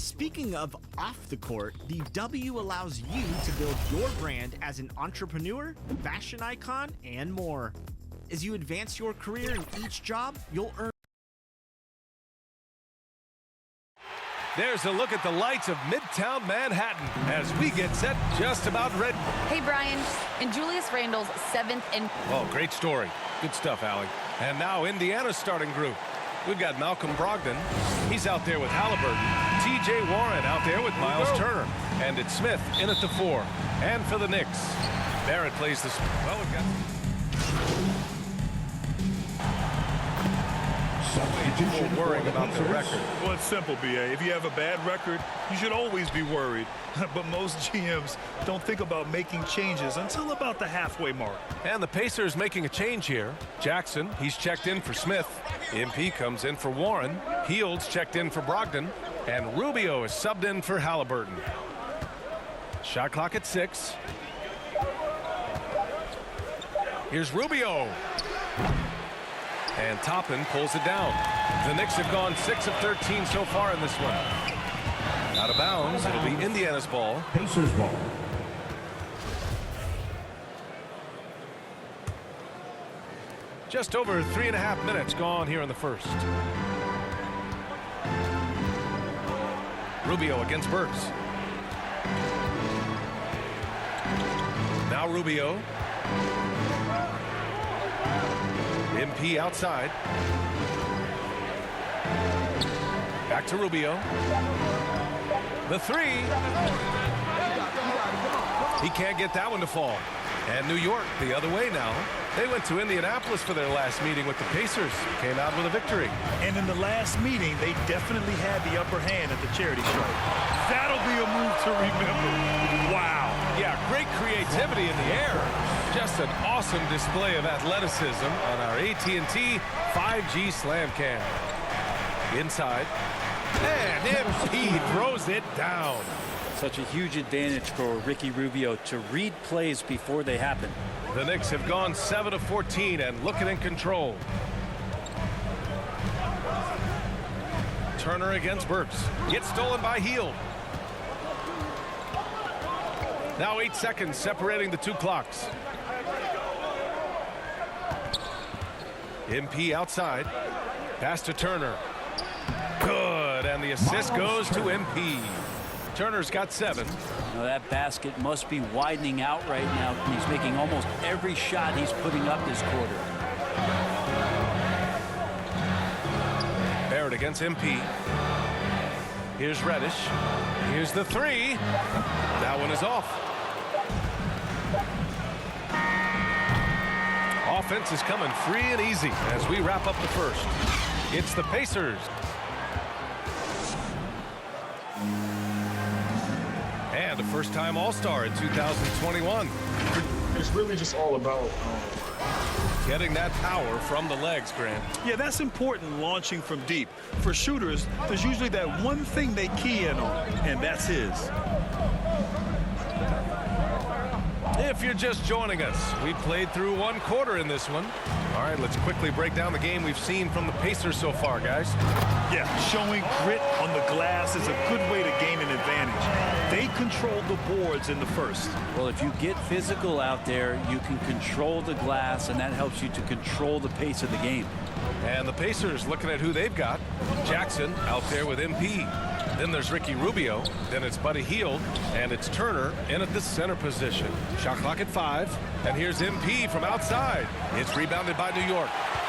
Speaking of off the court, the W allows you to build your brand as an entrepreneur, fashion icon, and more. As you advance your career in each job, you'll earn. There's a look at the lights of Midtown Manhattan as we get set just about ready. Hey, Brian, in Julius Randle's 7th and... Oh, great story. Good stuff, Allie. And now Indiana's starting group. We've got Malcolm Brogdon. He's out there with Halliburton. T.J. Warren out there with Miles Turner. And it's Smith in at the 4. And for the Knicks, Barrett plays the... Well, we've got... People worrying about their record. Well, it's simple, B.A. If you have a bad record, you should always be worried. But most GMs don't think about making changes until about the halfway mark. And the Pacers making a change here. Jackson, he's checked in for Smith. MP comes in for Warren. Fields checked in for Brogdon. And Rubio is subbed in for Halliburton. Shot clock at 6. Here's Rubio. And Toppin pulls it down. The Knicks have gone 6 of 13 so far in this one. Out of bounds. It'll be Indiana's ball. Pacers ball. Just over 3.5 minutes gone here in the first. Rubio against Burks. Now Rubio. MP outside. Back to Rubio. The 3. He can't get that one to fall. And New York the other way now. They went to Indianapolis for their last meeting with the Pacers. Came out with a victory. And in the last meeting, they definitely had the upper hand at the charity stripe. That'll be a move to remember. Wow. Yeah, great creativity in the air. Just an awesome display of athleticism on our AT&T 5G Slam Cam. Inside. And MP throws it down. Such a huge advantage for Ricky Rubio to read plays before they happen. The Knicks have gone 7 of 14 and looking in control. Turner against Burks. Gets stolen by Hield. Now 8 seconds separating the two clocks. MP outside. Pass to Turner. Good, and the assist goes to MP. Turner's got 7. Now that basket must be widening out right now. He's making almost every shot he's putting up this quarter. Barrett against MP. Here's Reddish. Here's the 3. That one is off. Offense is coming free and easy as we wrap up the first. It's the Pacers. And a first-time All-Star in 2021. It's really just all about getting that power from the legs, Grant. Yeah, that's important launching from deep. For shooters, there's usually that one thing they key in on, and that's his. If you're just joining us, we played through 1 quarter in this one. All right, let's quickly break down the game we've seen from the Pacers so far, guys. Yeah, showing grit on the glass is a good way to gain an advantage. They controlled the boards in the first. Well, if you get physical out there, you can control the glass, and that helps you to control the pace of the game. And the Pacers looking at who they've got. Jackson out there with MP. Then there's Ricky Rubio. Then it's Buddy Hield. And it's Turner in at the center position. Shot clock at 5. And here's MP from outside. It's rebounded by New York.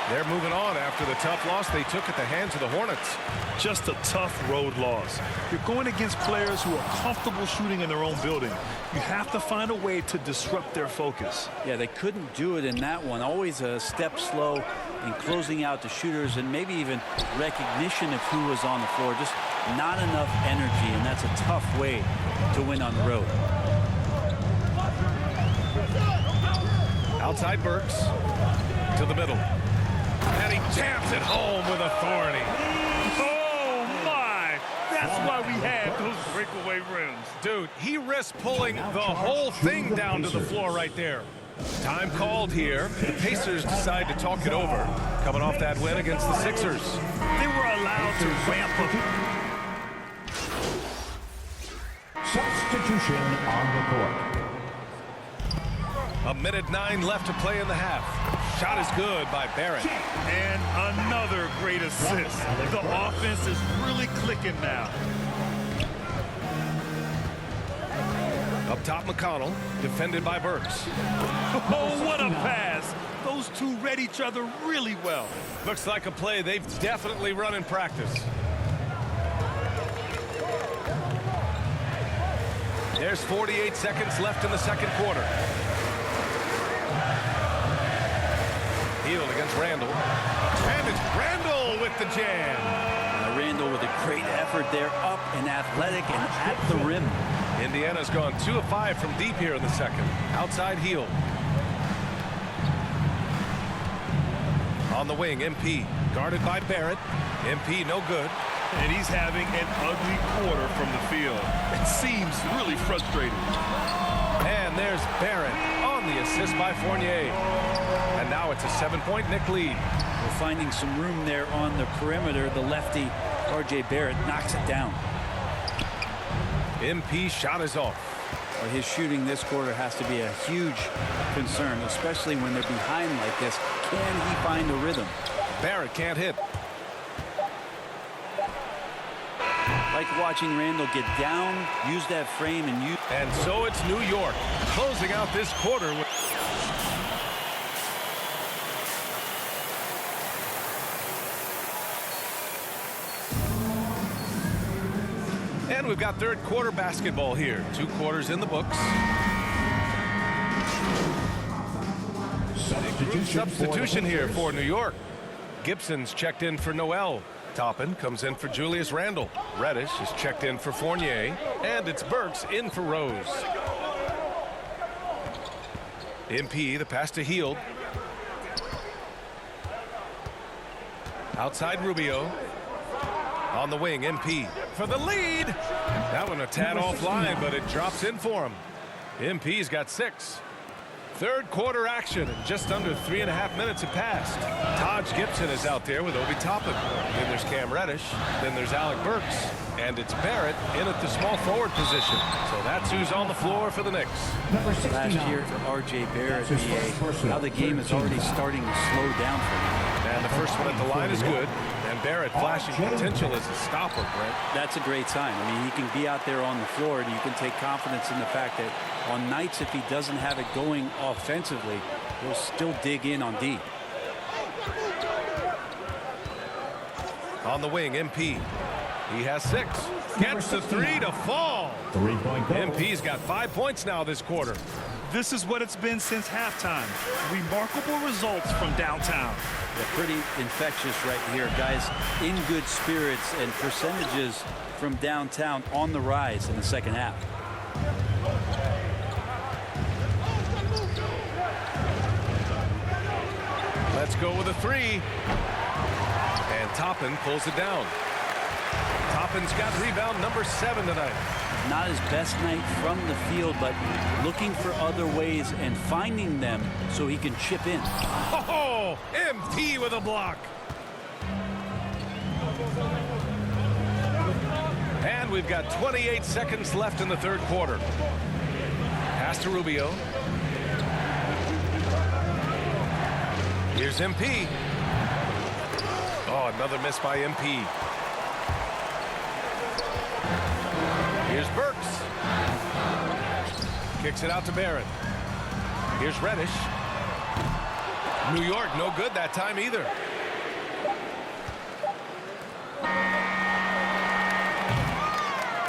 They're moving on after the tough loss they took at the hands of the Hornets. Just a tough road loss. You're going against players who are comfortable shooting in their own building. You have to find a way to disrupt their focus. Yeah, they couldn't do it in that one. Always a step slow in closing out the shooters and maybe even recognition of who was on the floor. Just not enough energy, and that's a tough way to win on the road. Outside Burks to the middle. And he taps it home with authority. Oh, my! That's why we have those breakaway rims. Dude, he risked pulling the whole thing down to the floor right there. Time called here. The Pacers decide to talk it over. Coming off that win against the Sixers. They were allowed to ramp up. Substitution on the court. 1:09 left to play in the half. Shot is good by Barrett. And another great assist. The offense is really clicking now. Up top, McConnell, defended by Burks. Oh, what a pass. Those two read each other really well. Looks like a play they've definitely run in practice. There's 48 seconds left in the second quarter. Hield against Randall. And it's Randall with the jam. Randall with a great effort there, up and athletic and at the rim. Indiana's gone 2 of 5 from deep here in the second. Outside Hield. On the wing, MP. Guarded by Barrett. MP no good. And he's having an ugly quarter from the field. It seems really frustrating. And there's Barrett on the assist by Fournier. And now it's a 7-point Knick lead. We're finding some room there on the perimeter. The lefty, R.J. Barrett, knocks it down. MP shot is off. Well, his shooting this quarter has to be a huge concern, especially when they're behind like this. Can he find a rhythm? Barrett can't hit. Like watching Randall get down, use that frame, and use. And so it's New York closing out this quarter with. And we've got third quarter basketball here. 2 quarters in the books. Substitution here for New York. Gibson's checked in for Noel. Toppin comes in for Julius Randle. Reddish is checked in for Fournier. And it's Burks in for Rose. MP, the pass to Hield. Outside Rubio. On the wing, MP for the lead. That one a tad offline, but it drops in for him. MP's got 6. Third quarter action, and just under 3.5 minutes have passed. Taj Gibson is out there with Obi Toppin. Then there's Cam Reddish. Then there's Alec Burks. And it's Barrett in at the small forward position. So that's who's on the floor for the Knicks. Last year for R.J. Barrett, how the game is already starting to slow down for him. And the first one at the line is good. And Barrett flashing potential as a stopper, Brent. That's a great sign. I mean, he can be out there on the floor, and you can take confidence in the fact that on nights if he doesn't have it going offensively, he'll still dig in on D. On the wing, MP. He has 6. Gets the 3 to fall. 3-point goal. MP's got 5 points now this quarter. This is what it's been since halftime. Remarkable results from downtown. They're pretty infectious right here. Guys in good spirits, and percentages from downtown on the rise in the second half. Let's go with a 3. And Toppin pulls it down. Toppin's got rebound number 7 tonight. Not his best night from the field, but looking for other ways and finding them so he can chip in. Oh, MP with a block. And we've got 28 seconds left in the third quarter. Pass to Rubio. Here's MP. Oh, another miss by MP. Here's Burks. Kicks it out to Barrett. Here's Reddish. New York no good that time either.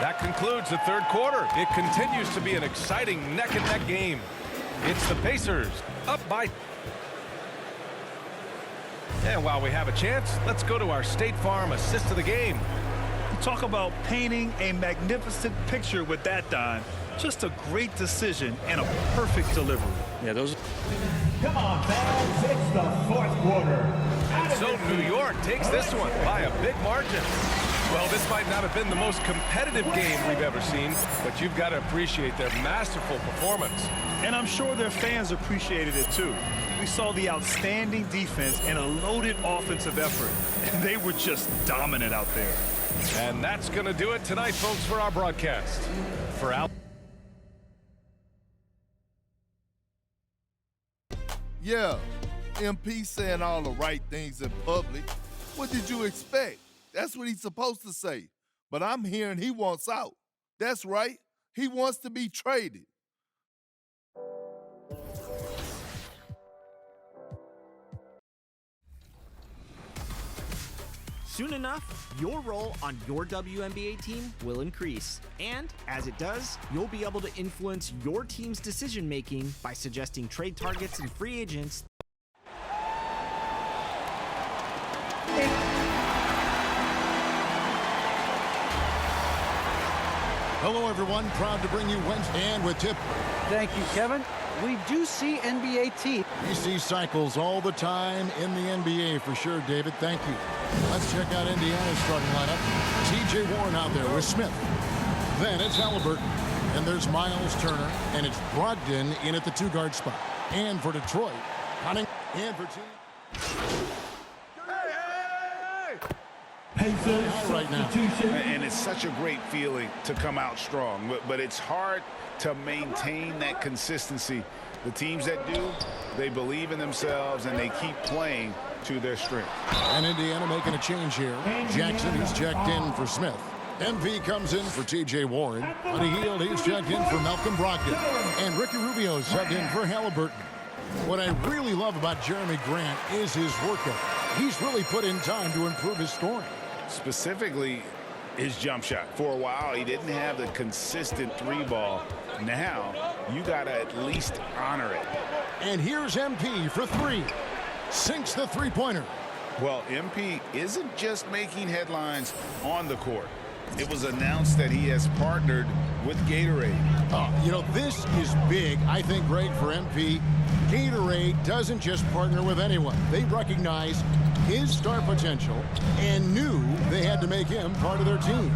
That concludes the third quarter. It continues to be an exciting neck-and-neck game. It's the Pacers up by. And while we have a chance, let's go to our State Farm assist of the game. Talk about painting a magnificent picture with that dime. Just a great decision and a perfect delivery. Yeah, those. Come on, fans. It's the fourth quarter. And so New York takes this one by a big margin. Well, this might not have been the most competitive game we've ever seen, but you've got to appreciate their masterful performance. And I'm sure their fans appreciated it too. We saw the outstanding defense and a loaded offensive effort, and they were just dominant out there. And that's going to do it tonight, folks, for our broadcast. For Al. Yeah, MP saying all the right things in public. What did you expect? That's what he's supposed to say. But I'm hearing he wants out. That's right. He wants to be traded. Soon enough, your role on your WNBA team will increase. And as it does, you'll be able to influence your team's decision making by suggesting trade targets and free agents. Hello, everyone. Proud to bring you Wednesday and with Tip. Thank you, Kevin. We do see NBA teams. We see cycles all the time in the NBA for sure, David. Thank you. Let's check out Indiana's starting lineup. T.J. Warren out there with Smith. Then it's Halliburton. And there's Miles Turner. And it's Brogdon in at the two-guard spot. And for Detroit, Hunting. And for team. Right now. And it's such a great feeling to come out strong, but it's hard to maintain that consistency. The teams that do, they believe in themselves and they keep playing to their strength. And Indiana making a change here. Jackson is checked in for Smith. MV comes in for T.J. Warren. Buddy Hield, he's checked in for Malcolm Brogdon. And Ricky Rubio subbed in for Halliburton. What I really love about Jeremy Grant is his work ethic. He's really put in time to improve his scoring. Specifically, his jump shot. For a while, he didn't have the consistent three ball. Now, you got to at least honor it. And here's MP for three. Sinks the three-pointer. Well, MP isn't just making headlines on the court. It was announced that he has partnered with Gatorade. You know, this is big, I think, Greg, for MP. Gatorade doesn't just partner with anyone. They recognize his star potential and knew they had to make him part of their team.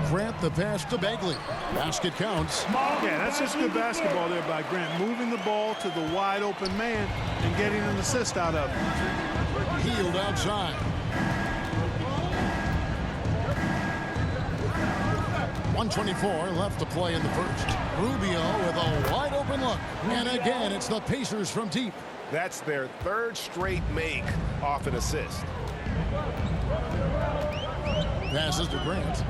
Grant the pass to Bagley. Basket counts. Yeah, that's just good basketball there by Grant. Moving the ball to the wide open man and getting an assist out of it. Hield outside. 124 left to play in the first. Rubio with a wide open look. And again, it's the Pacers from deep. That's their third straight make off an assist. Passes to Grant.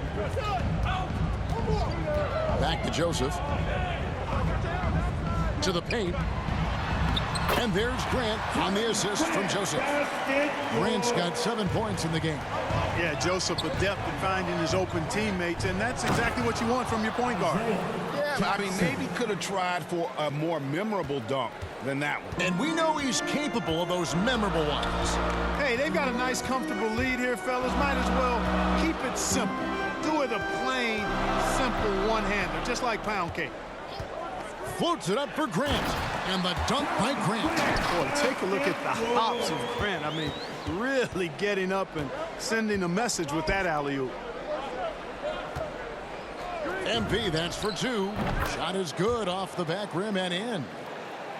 Back to Joseph. To the paint. And there's Grant on the assist from Joseph. Grant's got 7 points in the game. Yeah, Joseph adept at finding his open teammates, and that's exactly what you want from your point guard. Yeah, I mean, maybe could have tried for a more memorable dunk than that one. And we know he's capable of those memorable ones. Hey, they've got a nice, comfortable lead here, fellas. Might as well keep it simple. Do it a plain, simple one-hander, just like pound cake. Floats it up for Grant, and the dunk by Grant. Boy, take a look at the hops of Grant. I mean, really getting up and sending a message with that alley-oop. MP, that's for two. Shot is good off the back rim and in.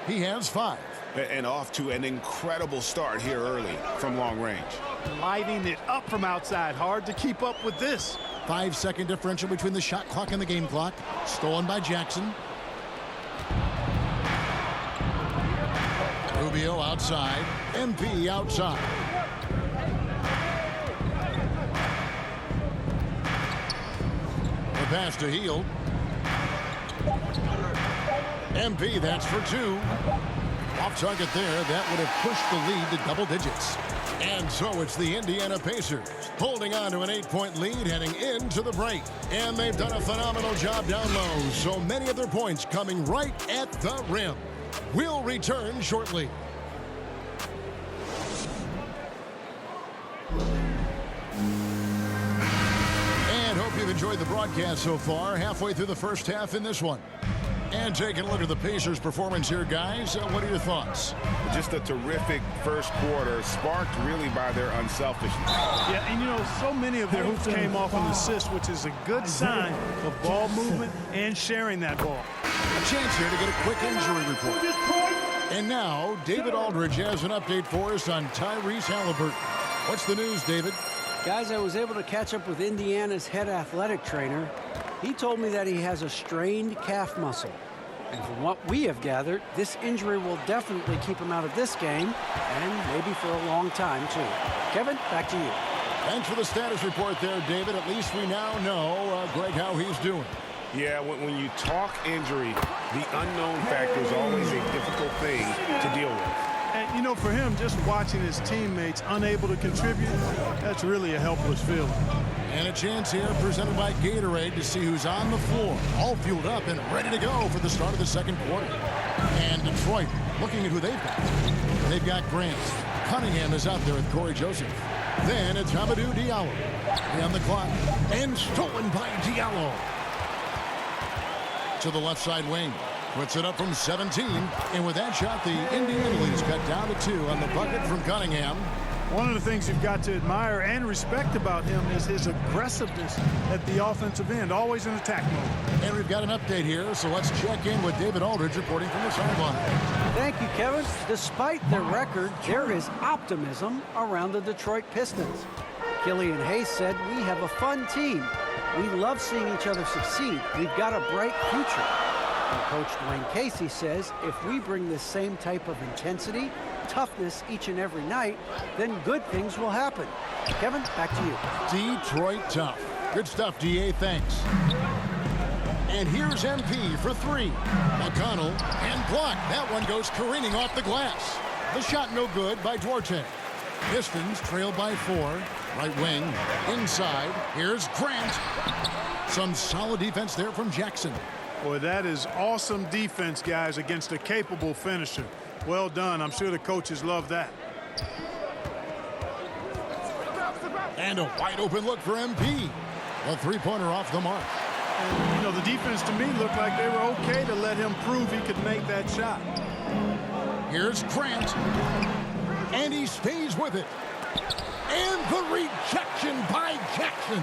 He has 5. And off to an incredible start here early from long range. Lighting it up from outside. Hard to keep up with this. 5-second differential between the shot clock and the game clock. Stolen by Jackson. Rubio outside. MP outside. The pass to Hield. MP, that's for 2. Off target there. That would have pushed the lead to double digits. And so it's the Indiana Pacers holding on to an 8-point lead heading into the break. And they've done a phenomenal job down low. So many of their points coming right at the rim. We'll return shortly. And hope you've enjoyed the broadcast so far. Halfway through the first half in this one. And taking a look at the Pacers' performance here, guys. What are your thoughts? Just a terrific first quarter, sparked really by their unselfishness. Yeah, and you know, so many of their hoops came off an assist, which is a good sign of ball movement and sharing that ball. A chance here to get a quick injury report. And now, David Aldridge has an update for us on Tyrese Halliburton. What's the news, David? Guys, I was able to catch up with Indiana's head athletic trainer. He told me that he has a strained calf muscle. And from what we have gathered, this injury will definitely keep him out of this game, and maybe for a long time, too. Kevin, back to you. Thanks for the status report there, David. At least we now know, Greg, how he's doing. Yeah, when you talk injury, the unknown factor is always a difficult thing to deal with. And, you know, for him, just watching his teammates unable to contribute, that's really a helpless feeling. And a chance here presented by Gatorade to see who's on the floor, all fueled up and ready to go for the start of the second quarter. And Detroit looking at who they've got. They've got Grant. Cunningham is out there with Corey Joseph. Then it's Hamidou Diallo. On the clock. And stolen by Diallo. To the left side wing. Puts it up from 17. And with that shot, the Indiana lead is cut down to 2 on the bucket from Cunningham. One of the things you've got to admire and respect about him is his aggressiveness at the offensive end, always in attack mode. And we've got an update here, so let's check in with David Aldridge reporting from the sideline. Thank you, Kevin. Despite their record, there is optimism around the Detroit Pistons. Killian Hayes said, "We have a fun team. We love seeing each other succeed. We've got a bright future." And Coach Dwayne Casey says, if we bring this same type of intensity, toughness each and every night, then good things will happen. Kevin, back to you. Detroit tough. Good stuff, DA. Thanks. And here's MP for 3. McConnell and block. That one goes careening off the glass. The shot no good by Duarte. Pistons trail by 4. Right wing. Inside. Here's Grant. Some solid defense there from Jackson. Boy, that is awesome defense, guys, against a capable finisher. Well done. I'm sure the coaches love that. And a wide open look for MP. A three-pointer off the mark. And, you know, the defense to me looked like they were okay to let him prove he could make that shot. Here's Grant. And he stays with it. And the rejection by Jackson.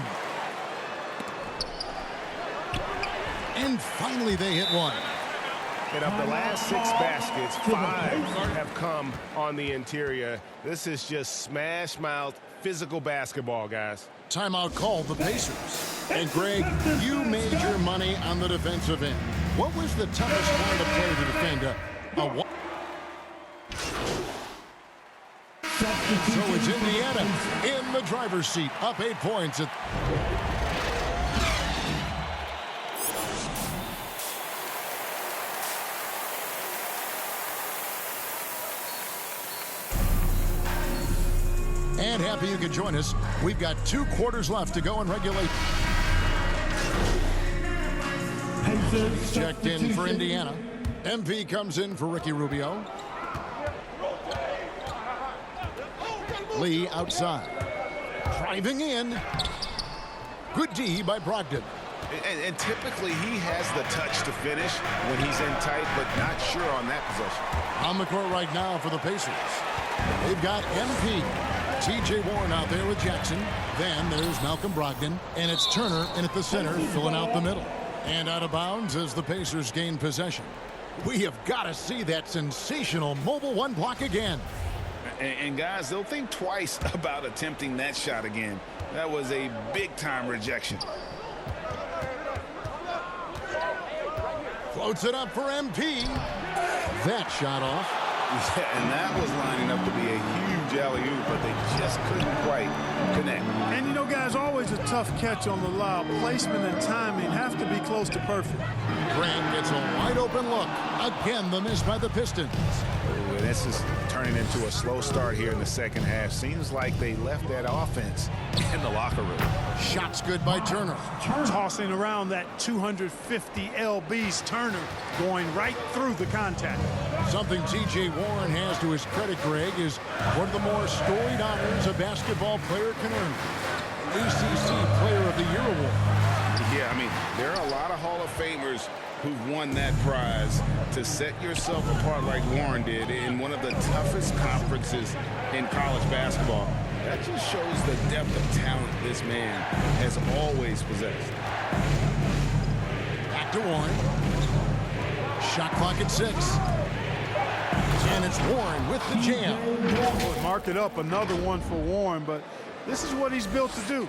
And finally they hit one. And of the last 6 baskets, 5 have come on the interior. This is just smash-mouth physical basketball, guys. Timeout called the Pacers. And Greg, you made your money on the defensive end. What was the toughest kind of play to defend So it's Indiana in the driver's seat, up 8 points. And happy you could join us. We've got 2 quarters left to go in regulation. Checked in for Indiana. MP comes in for Ricky Rubio. Lee outside. Driving in. Good D by Brogdon. And typically he has the touch to finish when he's in tight, but not sure on that possession. On the court right now for the Pacers. They've got MP. T.J. Warren out there with Jackson. Then there's Malcolm Brogdon. And it's Turner in at the center, filling out the middle. And out of bounds as the Pacers gain possession. We have got to see that sensational mobile 1 block again. And guys, they'll think twice about attempting that shot again. That was a big-time rejection. Floats it up for MP. That shot off. Yeah, and that was lining up to be a huge alley-oop, but they just couldn't quite connect. And, you know, guys, always a tough catch on the lob. Placement and timing have to be close to perfect. Grant gets a wide-open look. Again, the miss by the Pistons. Ooh, this is turning into a slow start here in the second half. Seems like they left that offense in the locker room. Shots good by Turner. Tossing around that 250 lbs. Turner going right through the contact. Something T.J. Warren has to his credit, Greg, is one of the more storied honors a basketball player can earn. ACC Player of the Year award. Yeah, I mean, there are a lot of Hall of Famers who've won that prize. To set yourself apart like Warren did in one of the toughest conferences in college basketball, that just shows the depth of talent this man has always possessed. Back to Warren. Shot clock at 6. And it's Warren with the jam. Mark it up, another one for Warren, but this is what he's built to do.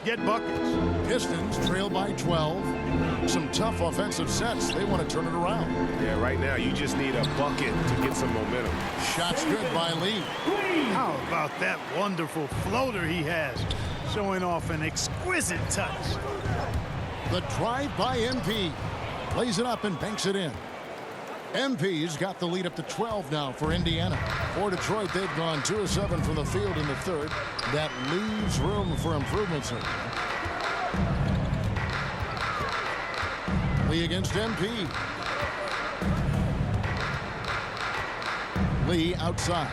Get buckets. Pistons trail by 12. Some tough offensive sets. They want to turn it around. Yeah, right now you just need a bucket to get some momentum. Shots good by Lee. How about that wonderful floater he has, showing off an exquisite touch. The drive by MP. Plays it up and banks it in. MP's got the lead up to 12 now for Indiana. For Detroit, they've gone 2 of 7 from the field in the third. That leaves room for improvements here. Lee against MP. Lee outside.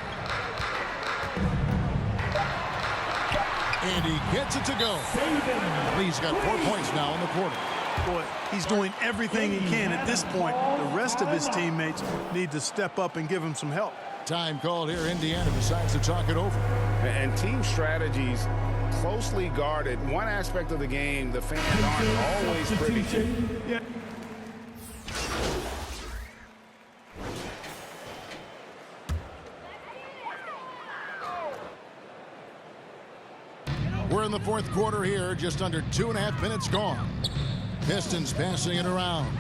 And he gets it to go. Lee's got 4 points now in the quarter. Boy, he's doing everything he can at this point. The rest of his teammates need to step up and give him some help. Time called here. Indiana decides to talk it over. And team strategies closely guarded. One aspect of the game, the fans aren't always privy to. Yeah. We're in the fourth quarter here, just under 2.5 minutes gone. Pistons passing it around.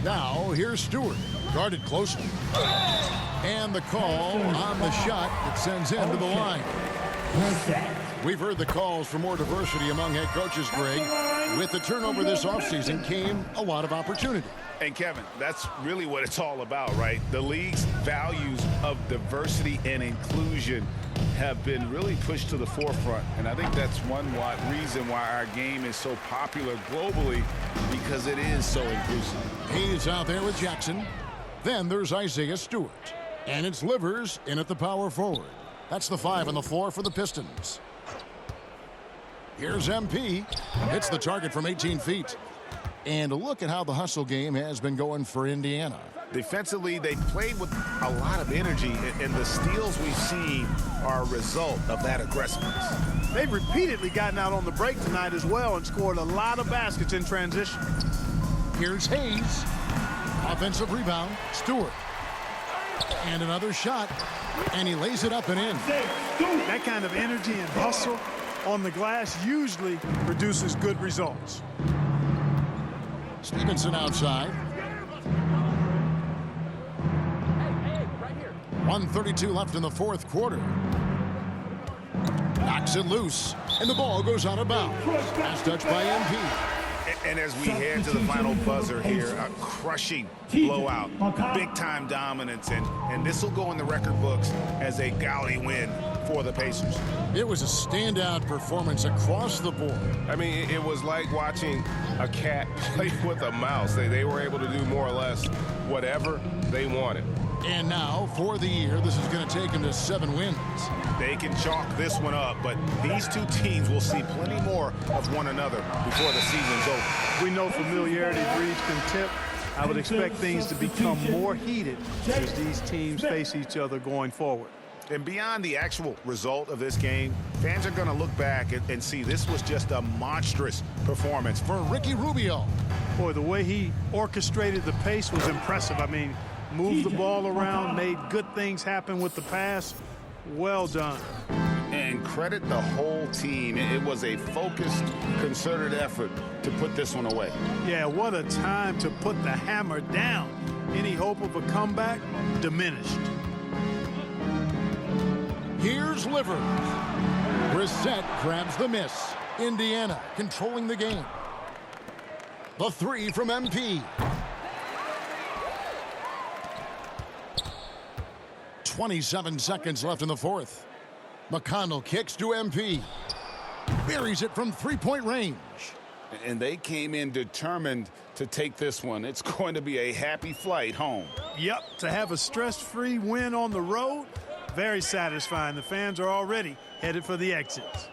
Now, here's Stewart, guarded closely. And the call on the shot that sends him to the line. We've heard the calls for more diversity among head coaches, Greg. With the turnover this offseason came a lot of opportunity. And Kevin, that's really what it's all about, right? The league's values of diversity and inclusion have been really pushed to the forefront. And I think that's one reason why our game is so popular globally, because it is so inclusive. He's out there with Jackson. Then there's Isaiah Stewart. And it's Livers in at the power forward. That's the 5 on the floor for the Pistons. Here's MP. Hits the target from 18 feet. And look at how the hustle game has been going for Indiana. Defensively, they played with a lot of energy, and the steals we've seen are a result of that aggressiveness. They've repeatedly gotten out on the break tonight as well and scored a lot of baskets in transition. Here's Hayes. Offensive rebound, Stewart. And another shot, and he lays it up and in. That kind of energy and hustle on the glass usually produces good results. Stevenson outside. 1:32 left in the fourth quarter. Knocks it loose, and the ball goes out of bounds. Pass touch by MP. And as we head to the final buzzer here, a crushing blowout, big-time dominance, and this will go in the record books as a gaudy win for the Pacers. It was a standout performance across the board. I mean, it was like watching a cat play with a mouse. They were able to do more or less whatever they wanted. And now, for the year, this is going to take them to 7 wins. They can chalk this one up, but these two teams will see plenty more of one another before the season's over. We know familiarity breeds contempt. I would expect things to become more heated as these teams face each other going forward. And beyond the actual result of this game, fans are going to look back and see this was just a monstrous performance for Ricky Rubio. Boy, the way he orchestrated the pace was impressive. I mean, moved the ball around, made good things happen with the pass. Well done. And credit the whole team. It was a focused, concerted effort to put this one away. Yeah, what a time to put the hammer down. Any hope of a comeback diminished. Here's Livers. Brissett grabs the miss. Indiana controlling the game. The 3 from MP. 27 seconds left in the fourth. McConnell kicks to MP. Buries it from 3-point range. And they came in determined to take this one. It's going to be a happy flight home. Yep, to have a stress-free win on the road, very satisfying. The fans are already headed for the exits.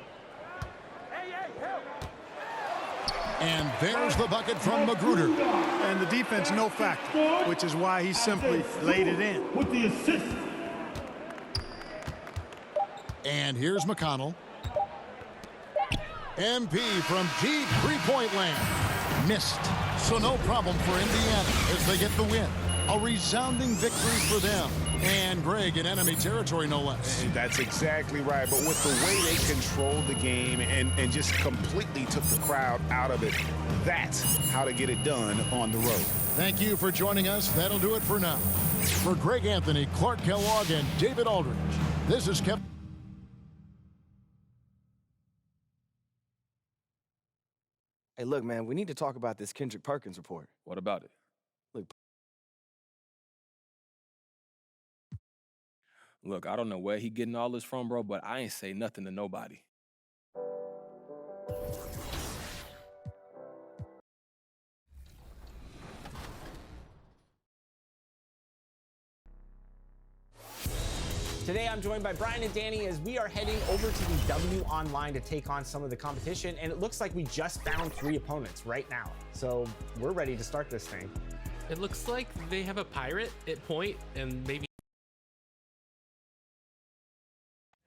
And there's the bucket from Magruder. And the defense no factor, which is why he simply laid it in. With the assist. And here's McConnell. MP from deep 3-point land. Missed. So no problem for Indiana as they get the win. A resounding victory for them. And Greg in enemy territory, no less. That's exactly right. But with the way they controlled the game and just completely took the crowd out of it, that's how to get it done on the road. Thank you for joining us. That'll do it for now. For Greg Anthony, Clark Kellogg, and David Aldridge, this is Kevin. Hey, look, man, we need to talk about this Kendrick Perkins report. What about it? Look, I don't know where he getting all this from, bro, but I ain't say nothing to nobody. Today, I'm joined by Brian and Danny as we are heading over to the W Online to take on some of the competition, and it looks like we just found 3 opponents right now. So we're ready to start this thing. It looks like they have a pirate at point and maybe...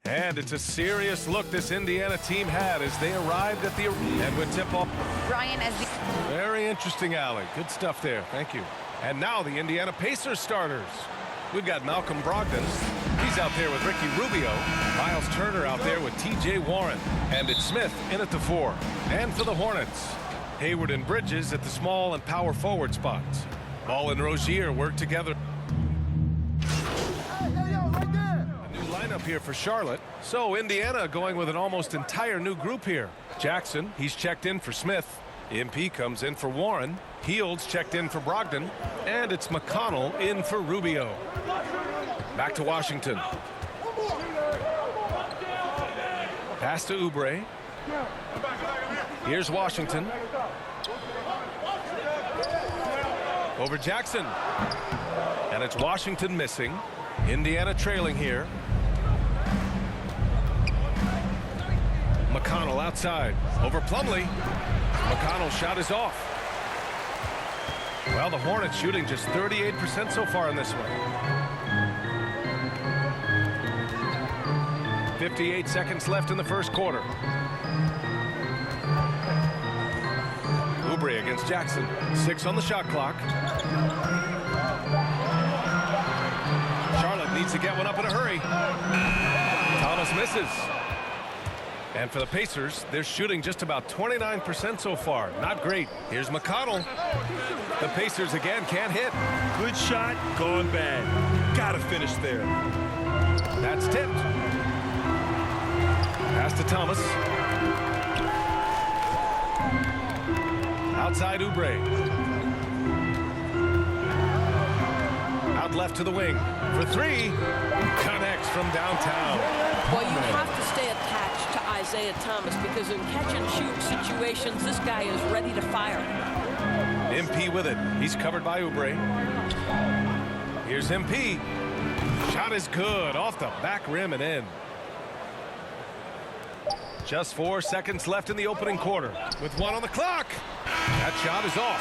And it's a serious look this Indiana team had as they arrived at the arena and would tip off. Brian, as the... Very interesting, Allie. Good stuff there. Thank you. And now the Indiana Pacers starters. We've got Malcolm Brogdon. He's out there with Ricky Rubio. Miles Turner out there with T.J. Warren. And it's Smith in at the 4. And for the Hornets, Hayward and Bridges at the small and power forward spots. Ball and Rozier work together. Lineup here for Charlotte. So Indiana going with an almost entire new group here. Jackson, he's checked in for Smith. MP comes in for Warren. Heald's checked in for Brogdon. And it's McConnell in for Rubio. Back to Washington. Pass to Oubre. Here's Washington. Over Jackson. And it's Washington missing. Indiana trailing here. McConnell outside. Over Plumlee. McConnell's shot is off. Well, the Hornets shooting just 38% so far in this one. 58 seconds left in the first quarter. Oubre against Jackson. 6 on the shot clock. Charlotte needs to get one up in a hurry. Thomas misses. And for the Pacers, they're shooting just about 29% so far. Not great. Here's McConnell. The Pacers again can't hit. Good shot, gone bad. Gotta finish there. That's tipped. Pass to Thomas. Outside Oubre. Out left to the wing. For 3. Connects from downtown. Well, you have to stay attached to Isaiah Thomas because in catch-and-shoot situations, this guy is ready to fire. MP with it. He's covered by Oubre. Here's MP. Shot is good. Off the back rim and in. Just 4 seconds left in the opening quarter. With 1 on the clock. That shot is off.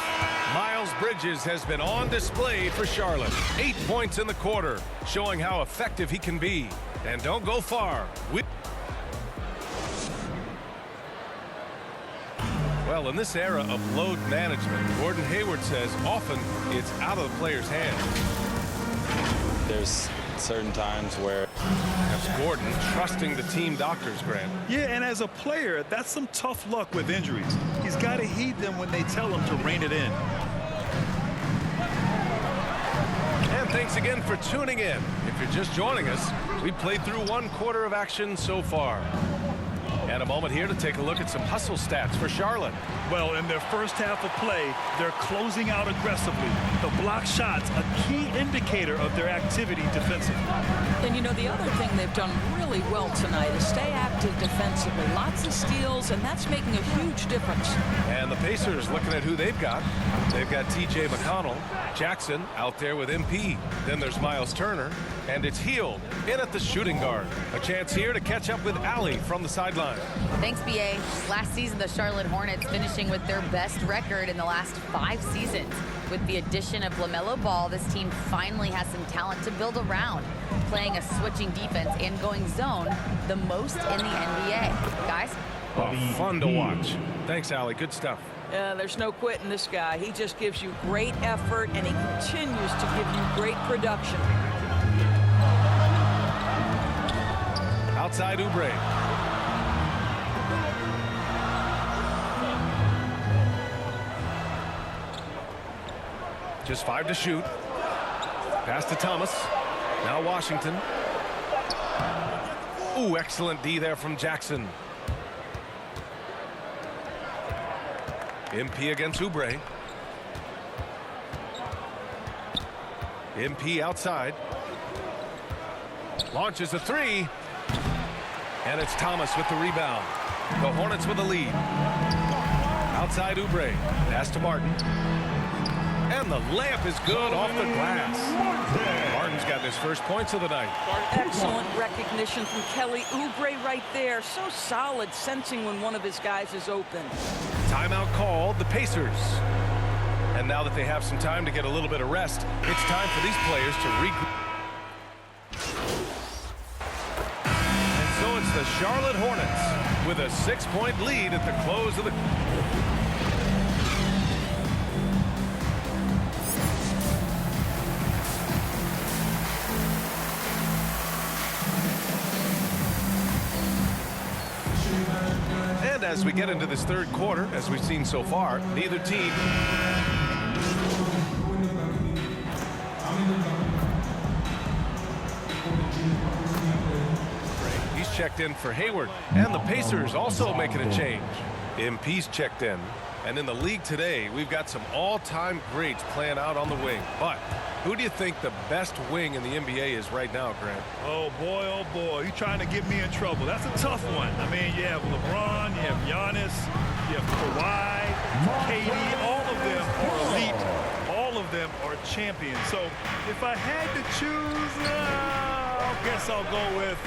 Miles Bridges has been on display for Charlotte. 8 points in the quarter, showing how effective he can be. And don't go far. Well, in this era of load management, Gordon Hayward says often it's out of the player's hands. There's certain times where... That's Gordon trusting the team doctors, Grant. Yeah, and as a player, that's some tough luck with injuries. He's got to heed them when they tell him to rein it in. And thanks again for tuning in. If you're just joining us, we've played through 1 quarter of action so far. And a moment here to take a look at some hustle stats for Charlotte. Well, in their first half of play, they're closing out aggressively. The block shots, a key indicator of their activity defensively. And you know, the other thing they've done really well tonight is stay active defensively. Lots of steals, and that's making a huge difference. And the Pacers looking at who they've got. They've got T.J. McConnell, Jackson out there with MP. Then there's Miles Turner, and it's Hield in at the shooting guard. A chance here to catch up with Allie from the sideline. Thanks, B.A. Last season, the Charlotte Hornets finishing with their best record in the last 5 seasons. With the addition of LaMelo Ball, this team finally has some talent to build around, playing a switching defense and going zone the most in the NBA. Guys? Oh, fun to watch. Thanks, Allie. Good stuff. There's no quitting this guy. He just gives you great effort, and he continues to give you great production. Outside Oubre. Just 5 to shoot. Pass to Thomas. Now Washington. Ooh, excellent D there from Jackson. MP against Oubre. MP outside. Launches a 3. And it's Thomas with the rebound. The Hornets with the lead. Outside Oubre. Pass to Martin. And the layup is good off the glass. Martin's got his first points of the night. Excellent recognition from Kelly Oubre right there. So solid, sensing when one of his guys is open. Timeout called, the Pacers. And now that they have some time to get a little bit of rest, it's time for these players to regroup. And so it's the Charlotte Hornets with a 6-point lead at the close of the... And as we get into this third quarter, as we've seen so far, neither team... He's checked in for Hayward, and the Pacers also making a change. MP's checked in, and in the league today, we've got some all-time greats playing out on the wing. But who do you think the best wing in the NBA is right now, Grant? Oh, boy, you're trying to get me in trouble. That's a tough one. I mean, you have LeBron, you have Giannis, you have Kawhi, KD. All of them are elite. All of them are champions. So if I had to choose, I guess I'll go with,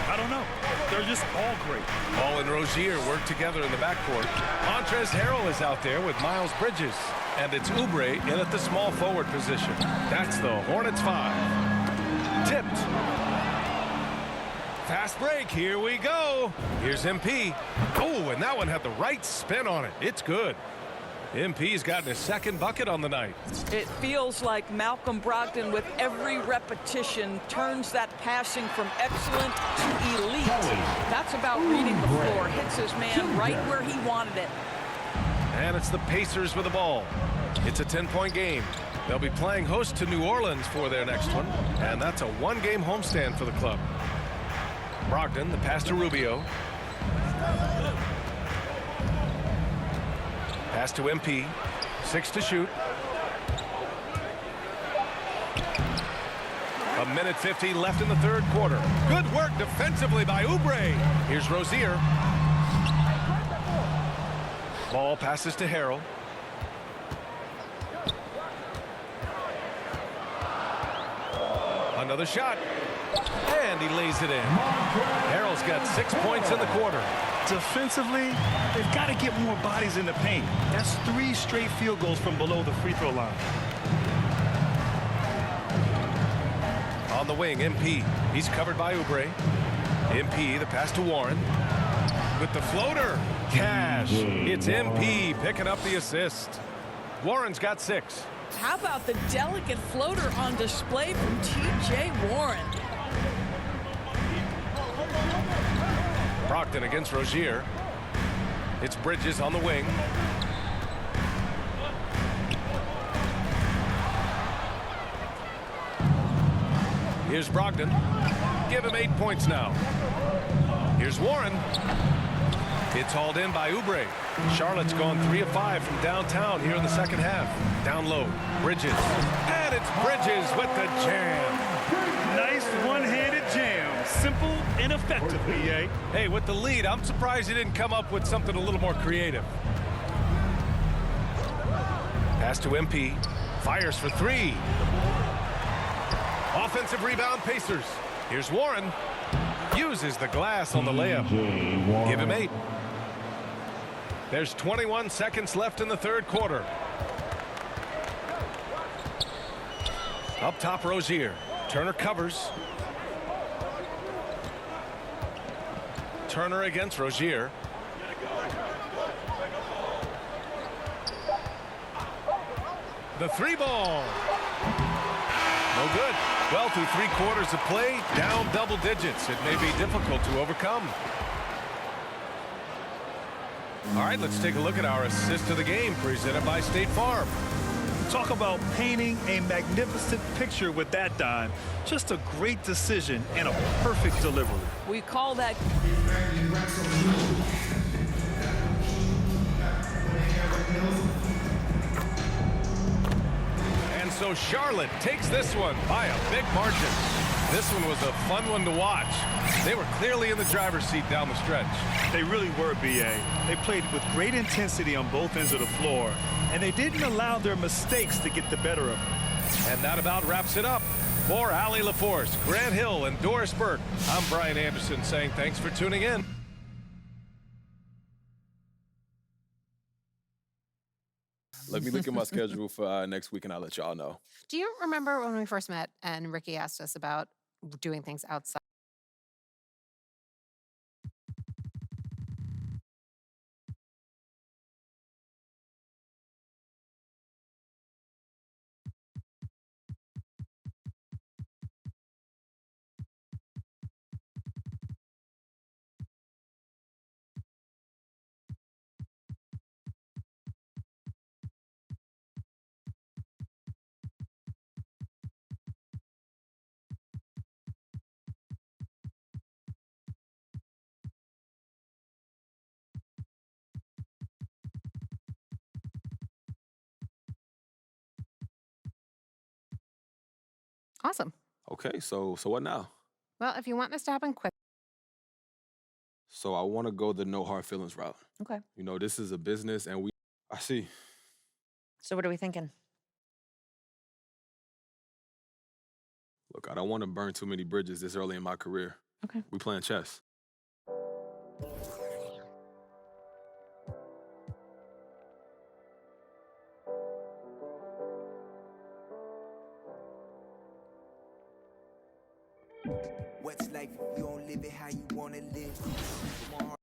I don't know. They're just all great. Ball and Rozier work together in the backcourt. Montrezl Harrell is out there with Miles Bridges. And it's Oubre in at the small forward position. That's the Hornets 5. Tipped. Fast break. Here we go. Here's MP. Oh, and that one had the right spin on it. It's good. MP's gotten his second bucket on the night. It feels like Malcolm Brogdon, with every repetition, turns that passing from excellent to elite. That's about reading the floor. Hits his man right where he wanted it. And it's the Pacers with the ball. It's a 10-point game. They'll be playing host to New Orleans for their next one. And that's a one-game homestand for the club. Brogdon, the pass to Rubio. Pass to MP. 6 to shoot. A minute 50 left in the third quarter. Good work defensively by Oubre. Here's Rozier. Ball passes to Harrell. Another shot. And he lays it in. Harrell's got 6 points in the quarter. Defensively, they've got to get more bodies in the paint. That's 3 straight field goals from below the free throw line. On the wing, MP. He's covered by Oubre. MP, the pass to Warren. With the floater. Cash. It's MP picking up the assist. Warren's got 6. How about the delicate floater on display from T.J. Warren? Brogdon against Rozier. It's Bridges on the wing. Here's Brogdon. Give him 8 points now. Here's Warren. It's hauled in by Oubre. Charlotte's gone 3 of 5 from downtown here in the second half. Down low, Bridges. And it's Bridges with the jam. Nice one-handed jam. Simple and effective, EA. Hey, with the lead, I'm surprised he didn't come up with something a little more creative. Pass to MP. Fires for 3. Offensive rebound, Pacers. Here's Warren. Uses the glass on the layup. Give him 8. There's 21 seconds left in the third quarter. Up top, Rozier. Turner covers. Turner against Rozier. The 3 ball. No good. Well, through 3 quarters of play, down double digits. It may be difficult to overcome. All right, let's take a look at our assist of the game presented by State Farm. Talk about painting a magnificent picture with that dime. Just a great decision and a perfect delivery. We call that. And so Charlotte takes this one by a big margin. This one was a fun one to watch. They were clearly in the driver's seat down the stretch. They really were, B.A. They played with great intensity on both ends of the floor, and they didn't allow their mistakes to get the better of them. And that about wraps it up. For Allie LaForce, Grant Hill, and Doris Burke, I'm Brian Anderson saying thanks for tuning in. Let me look at my schedule for next week, and I'll let y'all know. Do you remember when we first met and Ricky asked us about doing things outside? Awesome. Okay, so what now? Well, if you want this to happen quick. So I want to go the no hard feelings route. Okay. You know, this is a business, and I see. So what are we thinking? Look, I don't want to burn too many bridges this early in my career. Okay. We playing chess. What's life if you don't live it how you wanna live?